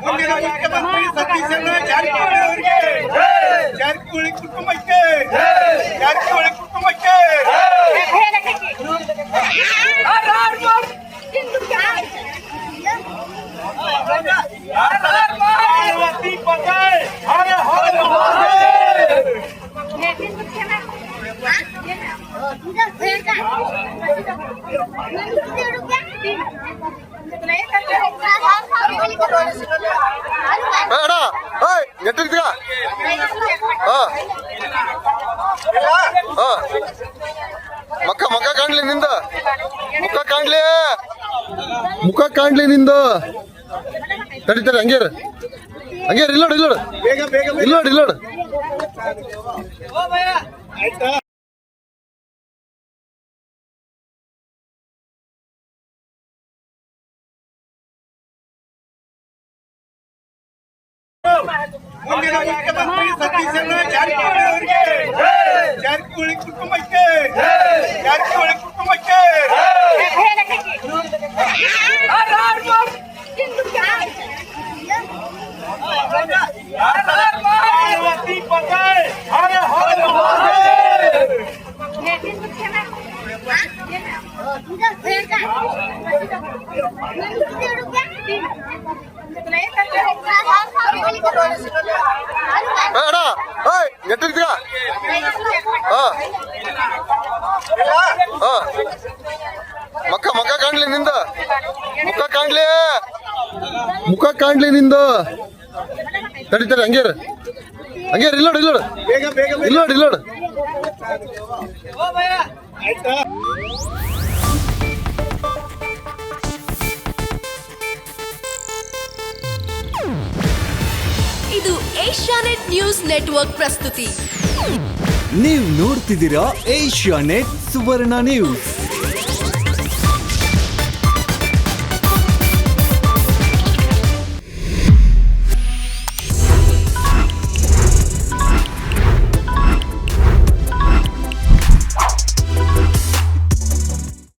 ಮುಂದಿನ ಮುಖ್ಯಮಂತ್ರಿ ಸತೀಶಣ್ಣ ಜಾರಕಿಹೊಳಿ ಅವರಿಗೆ, ಜಾರಕಿಹೊಳಿ ಕುಟುಂಬಕ್ಕೆ, ಜಾರಕಿಹೊಳಿ ಕುಟುಂಬಕ್ಕೆ ಮುಖ ಕಾಣ್ಲಿ ನಿಂದ, ಮುಖ ಕಾಣ್ಲಿ, ಮುಖ ಕಾಣ್ಲಿ ನಿಂದ. ತಡಿತಾರೆ ಹಂಗೇರ ಹಂಗೇರ ಇಲ್ಲೋಡು ಇಲ್ಲೋಡು ಇಲ್ಲೋಡು ಇಲ್ಲೋಡು. ಮುಂದಿನ ಮುಖ್ಯಮಂತ್ರಿ ಸತೀಶಣ್ಣ ಜಾರಕಿಹೊಳಿ ಅವರಿಗೆ, ಜಾರಕಿಹೊಳಿ ಕುಟುಂಬಕ್ಕೆ, ಜಾರಕಿಹೊಳಿ ಕುಟುಂಬಕ್ಕೆ ಮುಖ ಕಾಣ್ಲಿ ನಿಂದ, ಮುಖ ಕಾಣ್ಲಿ, ಮುಖ ಕಾಣ್ಲಿ ನಿಂದ. ತಡಿತಾರೆ ಹಂಗೇರ ಹಂಗೇರ ಇಲ್ಲೋಡು ಇಲ್ಲೋಡು ಇಲ್ಲೋಡು ಇಲ್ಲೋಡು. ಇದು ಏಷ್ಯಾನೆಟ್ ನ್ಯೂಸ್ ನೆಟ್ವರ್ಕ್ ಪ್ರಸ್ತುತಿ. ನೀವು ನೋಡ್ತಿದ್ದೀರಾ ಏಷ್ಯಾನೆಟ್ ಸುವರ್ಣ ನ್ಯೂಸ್.